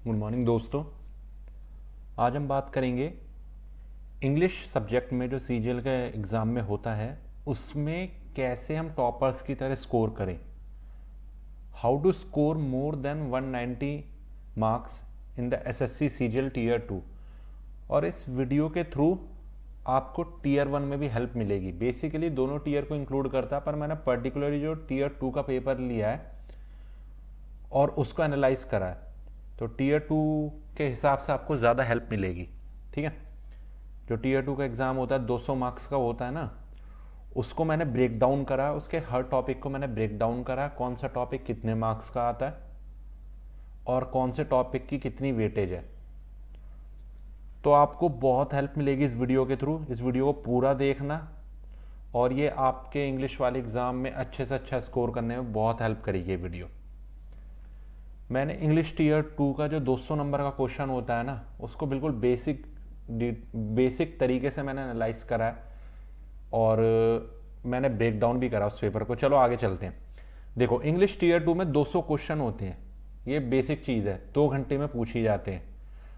Good morning दोस्तों। आज हम बात करेंगे इंग्लिश सब्जेक्ट में जो सीजीएल का एग्ज़ाम में होता है उसमें कैसे हम टॉपर्स की तरह स्कोर करें। How to score more than 190 marks in the SSC CGL tier 2। और इस वीडियो के थ्रू आपको टीयर 1 में भी हेल्प मिलेगी। बेसिकली दोनों टीयर को इंक्लूड करता है, पर मैंने पर्टिकुलरली जो टीयर 2 का पेपर लिया है और उसको एनालाइज करा है, तो टीयर 2 के हिसाब से आपको ज़्यादा हेल्प मिलेगी। ठीक है, जो टीयर 2 का एग्ज़ाम होता है 200 मार्क्स का होता है ना, उसको मैंने ब्रेक डाउन करा, उसके हर टॉपिक को मैंने ब्रेक डाउन करा, कौन सा टॉपिक कितने मार्क्स का आता है और कौन से टॉपिक की कितनी वेटेज है। तो आपको बहुत हेल्प मिलेगी इस वीडियो के थ्रू। इस वीडियो को पूरा देखना और ये आपके इंग्लिश वाले एग्ज़ाम में अच्छे से अच्छा स्कोर करने में बहुत हेल्प करेगी ये वीडियो। मैंने इंग्लिश टीयर 2 का जो 200 नंबर का क्वेश्चन होता है ना, उसको बिल्कुल बेसिक तरीके से मैंने एनालाइज करा है और मैंने ब्रेक डाउन भी करा उस पेपर को। चलो आगे चलते हैं। देखो, इंग्लिश टीयर 2 में 200 क्वेश्चन होते हैं, ये बेसिक चीज़ है, 2 घंटे में पूछ ही जाते हैं।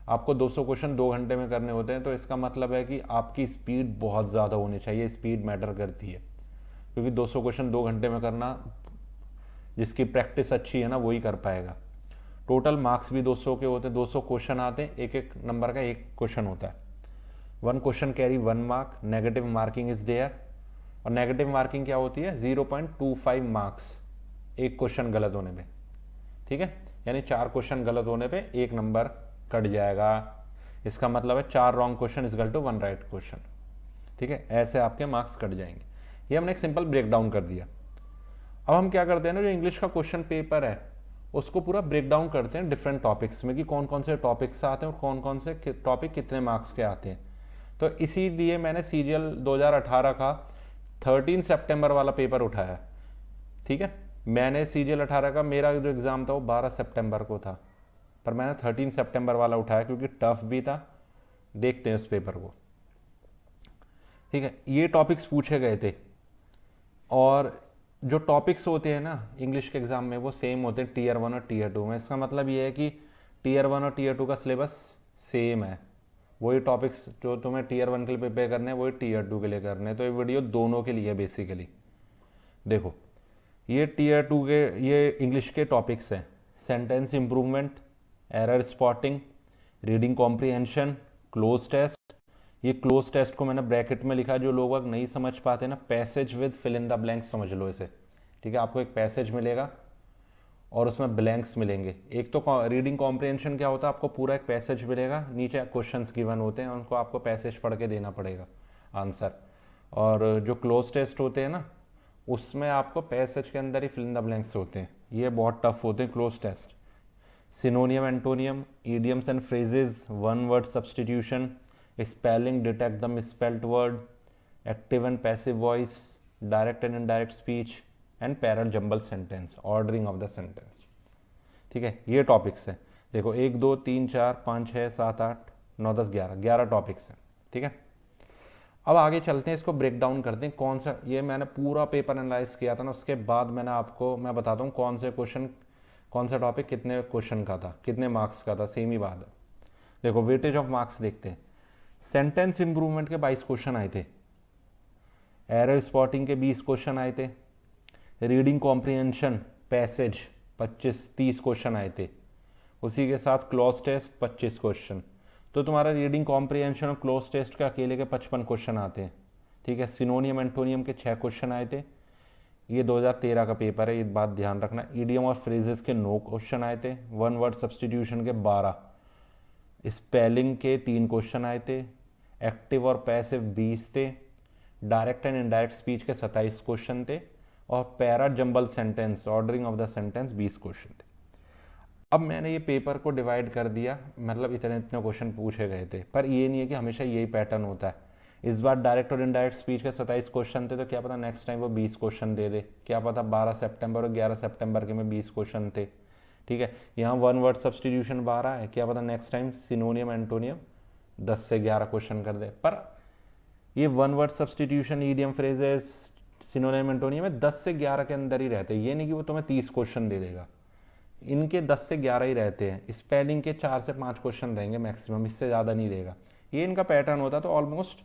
आपको 200 क्वेश्चन 2 घंटे में करने होते हैं, तो इसका मतलब है कि आपकी स्पीड बहुत ज़्यादा होनी चाहिए। स्पीड मैटर करती है, क्योंकि 200 क्वेश्चन 2 घंटे में करना, जिसकी प्रैक्टिस अच्छी है ना वही कर पाएगा। टोटल मार्क्स भी 200 के होते हैं, 200 क्वेश्चन आते हैं, एक एक नंबर का एक क्वेश्चन होता है। 1 question carry 1 mark, negative marking is there. और नेगेटिव मार्किंग क्या होती है? 0.25 मार्क्स एक क्वेश्चन गलत होने पे। ठीक है, यानी 4 क्वेश्चन गलत होने पे 1 नंबर कट जाएगा। इसका मतलब है 4 wrong question is equal to 1 right question. ठीक है, ऐसे आपके मार्क्स कट जाएंगे। ये हमने एक सिंपल ब्रेक डाउन कर दिया। अब हम क्या करते हैं ना, जो इंग्लिश का क्वेश्चन पेपर है उसको पूरा ब्रेक डाउन करते हैं डिफरेंट टॉपिक्स में, कि कौन कौन से टॉपिक्स आते हैं और कौन कौन से टॉपिक कितने मार्क्स के आते हैं। तो इसीलिए मैंने सीजीएल 2018 का 13 सितंबर वाला पेपर उठाया। ठीक है, मैंने सीजीएल 18 का, मेरा जो एग्ज़ाम था वो 12 सितंबर को था, पर मैंने 13 सितंबर वाला उठाया क्योंकि टफ भी था। देखते हैं उस पेपर को। ठीक है, ये टॉपिक्स पूछे गए थे और जो टॉपिक्स होते हैं ना इंग्लिश के एग्ज़ाम में वो सेम होते हैं टीयर 1 और टीयर 2 में। इसका मतलब ये है कि टीयर 1 और टीयर 2 का सिलेबस सेम है। वही टॉपिक्स जो तुम्हें टीयर 1 के लिए प्रिपेयर करने हैं वही टीयर 2 के लिए करने हैं। तो ये वीडियो दोनों के लिए है बेसिकली। देखो, ये टीयर 2 के ये इंग्लिश के टॉपिक्स हैं: sentence improvement, error spotting, reading comprehension, cloze test. ये क्लोज टेस्ट को मैंने ब्रैकेट में लिखा, जो लोग अगर नहीं समझ पाते ना, passage with fill in the blanks समझ लो इसे। ठीक है, आपको एक पैसेज मिलेगा और उसमें ब्लैंक्स मिलेंगे। एक तो रीडिंग कॉम्प्रिहेंशन क्या होता है, आपको पूरा एक पैसेज मिलेगा, नीचे क्वेश्चंस गिवन होते हैं, उनको आपको पैसेज पढ़ के देना पड़ेगा आंसर। और जो क्लोज टेस्ट होते हैं ना, उसमें आपको पैसेज के अंदर ही फिल इन द ब्लैंक्स होते हैं। ये बहुत टफ होते हैं cloze test. सिनोनियम, antonym, idioms and phrases, one word substitution, spelling, detect the misspelled word, active and passive voice, direct and indirect speech, and parallel jumble sentence, ordering of the sentence। ठीक है, ये topics हैं। देखो, 1 2 3 4 5 6 7 8 9 10 11 topics हैं। ठीक है, अब आगे चलते हैं, इसको ब्रेक डाउन करते हैं। कौन सा, ये मैंने पूरा पेपर एनालाइज किया था ना, उसके बाद मैं बताता हूँ कौन से क्वेश्चन, कौन सा टॉपिक कितने क्वेश्चन का था, कितने मार्क्स का था, सेम ही बात है। देखो, वेटेज ऑफ मार्क्स देखते हैं। सेंटेंस इंप्रूवमेंट के 22 क्वेश्चन आए थे, एरर स्पॉटिंग के 20 क्वेश्चन आए थे, रीडिंग कॉम्प्रिहेंशन पैसेज 25-30 क्वेश्चन आए थे, उसी के साथ क्लोज टेस्ट 25 क्वेश्चन। तो तुम्हारा रीडिंग कॉम्प्रिहेंशन और क्लोज टेस्ट के अकेले के 55 क्वेश्चन आते हैं। ठीक है, सिनोनियम एंटोनियम के 6 क्वेश्चन आए थे। ये 2013 का पेपर है, ये बात ध्यान रखना। ईडियम और फ्रेजेस के 9 क्वेश्चन आए थे, 1 वर्ड सब्सटीट्यूशन के 12, स्पेलिंग के 3 क्वेश्चन आए थे, एक्टिव और पैसिव 20 थे, डायरेक्ट एंड इनडायरेक्ट स्पीच के 27 क्वेश्चन थे, और para jumble sentence, ordering of the sentence 20 question थे। अब मैंने ये पेपर को डिवाइड कर दिया, मतलब इतने इतने क्वेश्चन पूछे गए थे, पर ये नहीं है कि हमेशा यही पैटर्न होता है। इस बार डायरेक्ट और इनडायरेक्ट स्पीच के 27 क्वेश्चन थे, तो क्या पता नेक्स्ट टाइम वो 20 क्वेश्चन दे दे, क्या पता 12 सितंबर और 11 सितंबर के में 20 क्वेश्चन थे। ठीक है, यहाँ 1 वर्ड सब्सटीट्यूशन 12 है, क्या पता नेक्स्ट टाइम सिनोनियम एंटोनियम 10 से 11 क्वेश्चन कर दे। पर ये 1 word substitution, idiom, phrases, सिनोनियम antonym में 10 से 11 के अंदर ही रहते हैं, ये नहीं कि वो तुम्हें 30 क्वेश्चन दे देगा। इनके 10 से 11 ही रहते हैं, स्पेलिंग के 4 से 5 क्वेश्चन रहेंगे मैक्सिमम, इससे ज़्यादा नहीं देगा। ये इनका पैटर्न होता है, तो ऑलमोस्ट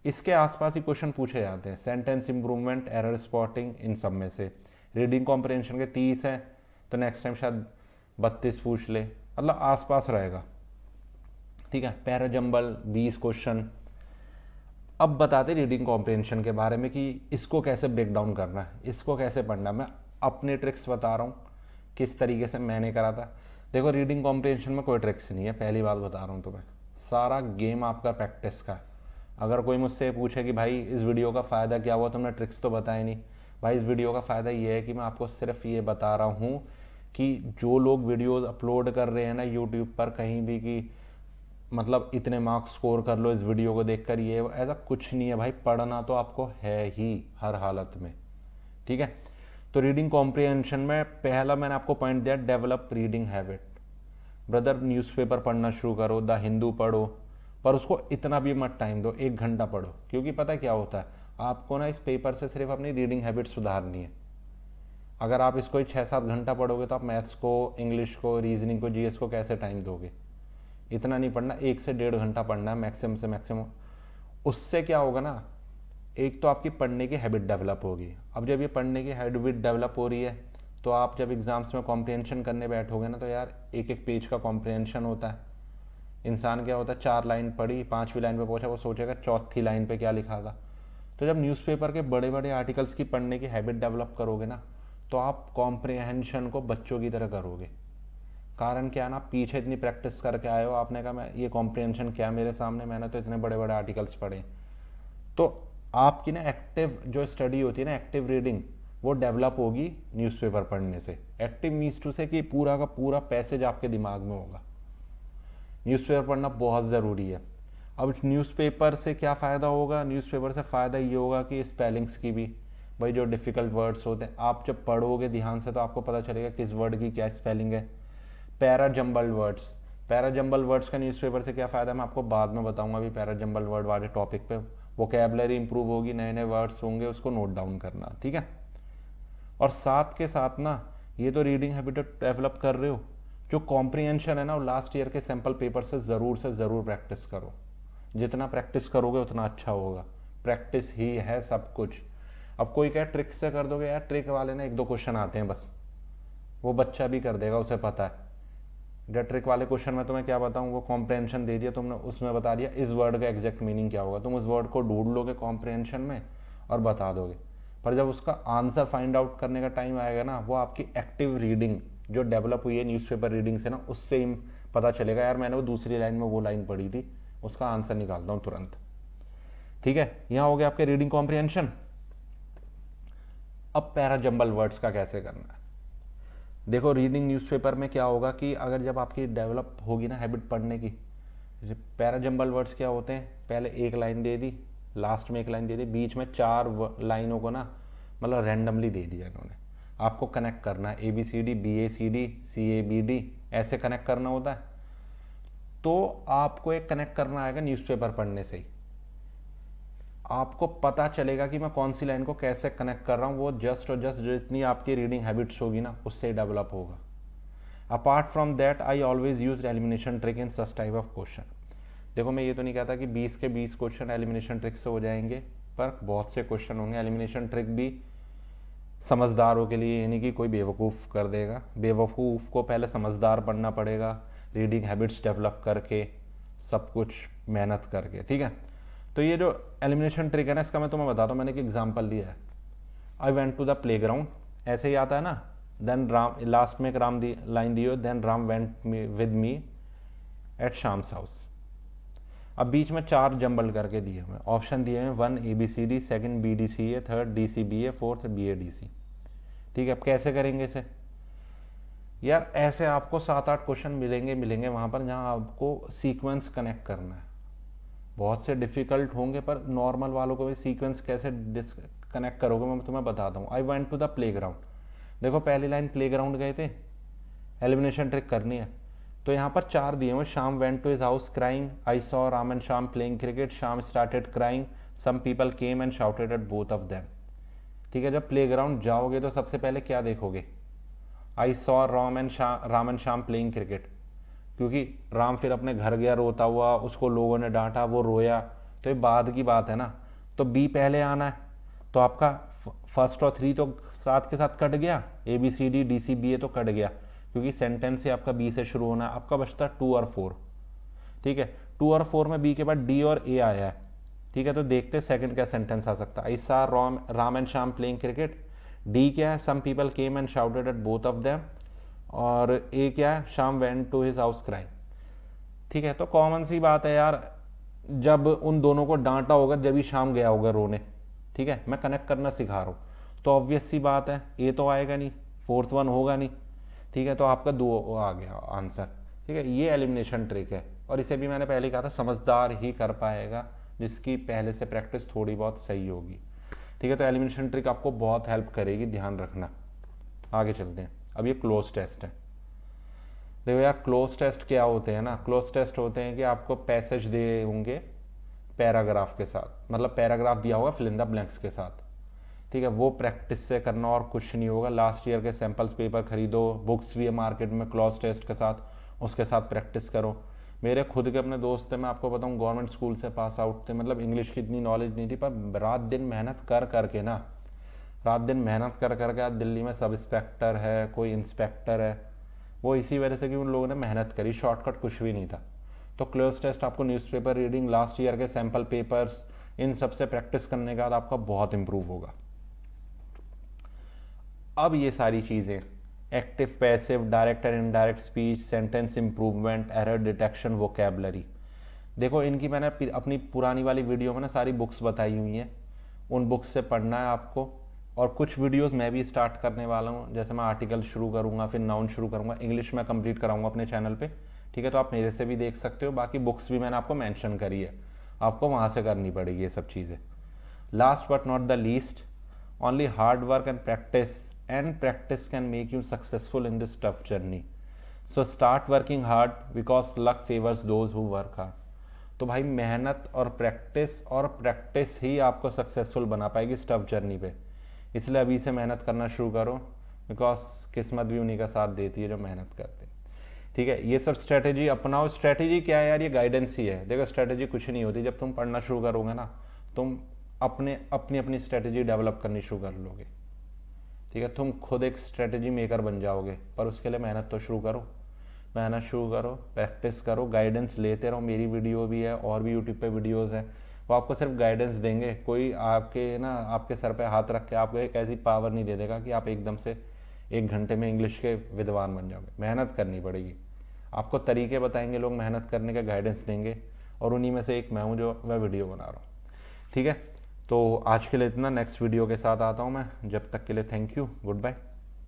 इसके आसपास ही क्वेश्चन पूछे जाते हैं। सेंटेंस इंप्रूवमेंट, एरर स्पॉटिंग, इन सब में से। रीडिंग कॉम्प्रिहेंशन के 30 हैं, तो नेक्स्ट टाइम शायद 32 पूछ ले, मतलब आसपास रहेगा, ठीक है। Parajumble 20 question. अब बताते रीडिंग कॉम्प्रिहेंशन के बारे में कि इसको कैसे ब्रेक डाउन करना है, इसको कैसे पढ़ना है। मैं अपने ट्रिक्स बता रहा हूँ, किस तरीके से मैंने करा था। देखो रीडिंग कॉम्प्रिहेंशन में कोई ट्रिक्स नहीं है, पहली बात बता रहा हूँ तुम्हें, सारा गेम आपका प्रैक्टिस का है। अगर कोई मुझसे पूछे कि भाई इस वीडियो का फ़ायदा क्या हुआ, तुमने ट्रिक्स तो बताया नहीं, भाई इस वीडियो का फ़ायदा ये है कि मैं आपको सिर्फ ये बता रहा हूँ कि जो लोग वीडियोज़ अपलोड कर रहे हैं ना यूट्यूब पर कहीं भी, कि मतलब इतने मार्क्स स्कोर कर लो इस वीडियो को देखकर, ये ऐसा कुछ नहीं है भाई। पढ़ना तो आपको है ही हर हालत में, ठीक है। तो रीडिंग कॉम्प्रिहेंशन में पहला मैंने आपको पॉइंट दिया, develop reading habit. Brother newspaper पढ़ना शुरू करो, द हिंदू पढ़ो, पर उसको इतना भी मत टाइम दो, 1 घंटा पढ़ो। क्योंकि पता क्या होता है, आपको ना इस पेपर से सिर्फ अपनी रीडिंग हैबिट सुधारनी है। अगर आप इसको 6-7 घंटा पढ़ोगे तो आप मैथ्स को, इंग्लिश को, रीजनिंग को, जीएस को कैसे टाइम दोगे। इतना नहीं पढ़ना, 1 से 1.5 घंटा पढ़ना है मैक्सिमम से मैक्सिमम। उससे क्या होगा ना, एक तो आपकी पढ़ने की हैबिट डेवलप होगी। अब जब ये पढ़ने की हैबिट डेवलप हो रही है, तो आप जब एग्जाम्स में कॉम्प्रिहेंशन करने बैठोगे ना, तो यार एक एक पेज का कॉम्प्रिहेंशन होता है। इंसान क्या होता है, 4 लाइन पढ़ी, 5वीं लाइन पे पहुंचा, वो सोचेगा 4थी लाइन पे क्या लिखा था। तो जब न्यूज़पेपर के बड़े बड़े आर्टिकल्स की पढ़ने की हैबिट डेवलप करोगे ना, तो आप कॉम्प्रिहेंशन को बच्चों की तरह करोगे। कारण क्या ना, पीछे इतनी प्रैक्टिस करके आए हो, आपने कहा मैं ये कॉम्प्रिहेंशन क्या मेरे सामने, मैंने तो इतने बड़े बड़े आर्टिकल्स पढ़े। तो आपकी ना एक्टिव जो स्टडी होती है ना, एक्टिव रीडिंग, वो डेवलप होगी न्यूज़पेपर पढ़ने से। एक्टिव मीन्स टू से कि पूरा का पूरा पैसेज आपके दिमाग में होगा। न्यूज़पेपर पढ़ना बहुत ज़रूरी है। अब न्यूज़पेपर से क्या फ़ायदा होगा, न्यूज़पेपर से फ़ायदा ये होगा कि स्पेलिंग्स की भी, भाई जो डिफ़िकल्ट वर्ड्स होते हैं आप जब पढ़ोगे ध्यान से तो आपको पता चलेगा किस वर्ड की क्या स्पेलिंग है। पैराजंबल वर्ड्स, पैराजंबल वर्ड्स का न्यूज़पेपर से क्या फ़ायदा मैं आपको बाद में बताऊंगा। अभी पैराजंबल वर्ड वाले टॉपिक पे वोकैबुलरी इंप्रूव होगी, नए नए वर्ड्स होंगे, उसको नोट डाउन करना, ठीक है। और साथ के साथ ना, ये तो रीडिंग हैबिट डेवलप कर रहे हो, जो कॉम्प्रिहेंशन है ना, वो लास्ट ईयर के सैम्पल पेपर से ज़रूर प्रैक्टिस करो। जितना प्रैक्टिस करोगे उतना अच्छा होगा। प्रैक्टिस ही है सब कुछ। अब कोई क्या ट्रिक से कर दोगे, यार ट्रिक वाले ना 1-2 क्वेश्चन आते हैं बस, वो बच्चा भी कर देगा, उसे पता है। ट्रिक वाले क्वेश्चन में तुम्हें क्या बताऊँ, वो कॉम्प्रिहेंशन दे दिया तुमने, उसमें बता दिया इस वर्ड का एग्जैक्ट मीनिंग क्या होगा, तुम उस वर्ड को ढूंढ लोगे कॉम्प्रिहेंशन में और बता दोगे। पर जब उसका आंसर फाइंड आउट करने का टाइम आएगा ना, वो आपकी एक्टिव रीडिंग जो डेवलप हुई है न्यूज़पेपर रीडिंग से ना, उससे ही पता चलेगा, यार मैंने वो दूसरी लाइन में वो लाइन पढ़ी थी, उसका आंसर निकालता हूँ तुरंत, ठीक है। यहाँ हो गया आपके रीडिंग कॉम्प्रिहेंशन। अब पैराजंबल वर्ड्स का कैसे करना है। देखो रीडिंग न्यूज़पेपर में क्या होगा कि अगर जब आपकी डेवलप होगी ना हैबिट पढ़ने की, पैराजंबल वर्ड्स क्या होते हैं, पहले 1 लाइन दे दी, लास्ट में 1 लाइन दे दी, बीच में 4 लाइनों को ना मतलब रैंडमली दे दिया इन्होंने। आपको कनेक्ट करना है, ABCD, BACD, CABD, ऐसे कनेक्ट करना होता है। तो आपको एक कनेक्ट करना आएगा न्यूज़पेपर पढ़ने से ही, आपको पता चलेगा कि मैं कौन सी लाइन को कैसे कनेक्ट कर रहा हूँ। वो जस्ट और जस्ट जितनी आपकी रीडिंग हैबिट्स होगी ना, उससे ही डेवलप होगा। Apart from that I always use elimination trick in such type of question. देखो मैं ये तो नहीं कहता कि 20 के 20 क्वेश्चन एलिमिनेशन ट्रिक से हो जाएंगे, पर बहुत से क्वेश्चन होंगे एलिमिनेशन ट्रिक भी समझदारों के लिए, यानी कि कोई बेवकूफ़ कर देगा। बेवकूफ़ को पहले समझदार बनना पड़ेगा, रीडिंग हैबिट्स डेवलप करके, सब कुछ मेहनत करके, ठीक है। तो ये जो एलिमिनेशन ट्रिक है ना, इसका मैं तुम्हें बताता हूँ। मैंने एक एग्जांपल लिया है, I went to the playground, ऐसे ही आता है ना, देन राम, लास्ट में एक राम दी लाइन दी हो, then Ram went with me at Sham's house. अब बीच में 4 जंबल करके दिए हुए ऑप्शन दिए हैं, 1 ABCD, 2 BDCA, 3 DCBA, 4 BADC, ठीक है। अब कैसे करेंगे इसे, यार ऐसे आपको 7-8 क्वेश्चन मिलेंगे वहाँ पर, जहाँ आपको सीक्वेंस कनेक्ट करना है। बहुत से डिफ़िकल्ट होंगे, पर नॉर्मल वालों को भी सीक्वेंस कैसे कनेक्ट करोगे मैं तुम्हें बताता हूँ। I went to the playground, देखो पहली लाइन प्ले ग्राउंड गए थे, एलिमिनेशन ट्रिक करनी है, तो यहाँ पर 4 दिए हुए, Shyam went to his house crying, I saw Ram and Shyam playing cricket, Shyam started crying, some people came and shouted at both of them, ठीक है। जब प्ले ग्राउंड जाओगे तो सबसे पहले क्या देखोगे, आई saw Ram and Shyam playing cricket, क्योंकि राम फिर अपने घर गया रोता हुआ, उसको लोगों ने डांटा, वो रोया, तो ये बाद की बात है ना। तो बी पहले आना है, तो आपका फर्स्ट और थ्री तो साथ के साथ कट गया, A B C D D C B A तो कट गया, क्योंकि सेंटेंस ही आपका बी से शुरू होना है। आपका बचता टू और फोर, ठीक है। टू और फोर में बी के बाद डी और ए आया है, ठीक है। तो देखते सेकंड क्या सेंटेंस आ सकता है। I saw Ram and Shyam playing cricket. D क्या है, some people came and shouted at both of them. और ए क्या है, Shyam went to his house crime, ठीक है। तो कॉमन सी बात है यार, जब उन दोनों को डांटा होगा जब ही शाम गया होगा रोने, ठीक है। मैं कनेक्ट करना सिखा रहा हूँ, तो ऑब्वियस सी बात है ए तो आएगा नहीं, फोर्थ वन होगा नहीं, ठीक है। तो आपका दो आ गया आंसर, ठीक है। ये एलिमिनेशन ट्रिक है, और इसे भी मैंने पहले कहा था समझदार ही कर पाएगा, जिसकी पहले से प्रैक्टिस थोड़ी बहुत सही होगी, ठीक है। तो एलिमिनेशन ट्रिक आपको बहुत हेल्प करेगी, ध्यान रखना। आगे चलते हैं। अब ये क्लोज टेस्ट है। देखो यार, क्लोज टेस्ट क्या होते हैं ना, क्लोज टेस्ट होते हैं कि आपको पैसेज दे होंगे पैराग्राफ के साथ, मतलब पैराग्राफ दिया होगा फिल इन द ब्लैंक्स के साथ, ठीक है। वो प्रैक्टिस से करना और कुछ नहीं होगा। लास्ट ईयर के सैम्पल्स पेपर खरीदो, बुक्स भी है मार्केट में क्लोज टेस्ट के साथ, उसके साथ प्रैक्टिस करो। मेरे खुद के अपने दोस्त थे, मैं आपको बताऊं, गवर्नमेंट स्कूल से पास आउट थे, मतलब इंग्लिश की इतनी नॉलेज नहीं थी, पर रात दिन मेहनत कर करके ना, रात दिन मेहनत कर करके आज दिल्ली में सब इंस्पेक्टर है, कोई इंस्पेक्टर है। वो इसी वजह से कि उन लोगों ने मेहनत करी, शॉर्टकट कुछ भी नहीं था। तो क्लोज टेस्ट आपको न्यूज़पेपर रीडिंग, लास्ट ईयर के सैम्पल पेपर्स, इन सब से प्रैक्टिस करने के बाद आपका बहुत इंप्रूव होगा। अब ये सारी चीज़ें, active passive, direct and indirect speech, sentence improvement, error detection, vocabulary, देखो इनकी मैंने अपनी पुरानी वाली वीडियो में ना सारी बुक्स बताई हुई हैं, उन बुक्स से पढ़ना है आपको। और कुछ वीडियोस मैं भी स्टार्ट करने वाला हूँ, जैसे मैं आर्टिकल शुरू करूँगा, फिर नाउन शुरू करूँगा, इंग्लिश में कंप्लीट कराऊँगा अपने चैनल पे, ठीक है। तो आप मेरे से भी देख सकते हो। बाकी बुक्स भी मैंने आपको मेंशन करी है, आपको वहाँ से करनी पड़ेगी ये सब चीज़ें। Last but not the least, only hard work and practice can make you successful in this tough journey. So start working hard because luck favours those who work hard. तो भाई मेहनत और प्रैक्टिस ही आपको सक्सेसफुल बना पाएगी इस tough journey पे। इसलिए अभी से मेहनत करना शुरू करो, बिकॉज किस्मत भी उन्हीं का साथ देती है जो मेहनत करते हैं, ठीक है। ये सब स्ट्रेटेजी अपनाओ। स्ट्रेटेजी क्या है यार, ये गाइडेंस ही है। देखो स्ट्रेटेजी कुछ नहीं होती, जब तुम पढ़ना शुरू करोगे ना, तुम अपनी स्ट्रेटेजी डेवलप करनी शुरू कर लोगे, ठीक है। तुम खुद एक स्ट्रेटेजी मेकर बन जाओगे, पर उसके लिए मेहनत तो शुरू करो, मेहनत शुरू करो, प्रैक्टिस करो, गाइडेंस लेते रहो। मेरी वीडियो भी है और भी यूट्यूब पे वीडियोस हैं, वो आपको सिर्फ गाइडेंस देंगे। कोई आपके सर पे हाथ रख के आपको एक ऐसी पावर नहीं दे देगा कि आप एकदम से 1 घंटे में इंग्लिश के विद्वान बन जाओगे। मेहनत करनी पड़ेगी, आपको तरीके बताएंगे लोग मेहनत करने का, गाइडेंस देंगे, और उन्हीं में से एक मैं हूँ जो वह वीडियो बना रहा हूँ, ठीक है। तो आज के लिए इतना, नेक्स्ट वीडियो के साथ आता हूँ मैं। जब तक के लिए थैंक यू, गुड बाय।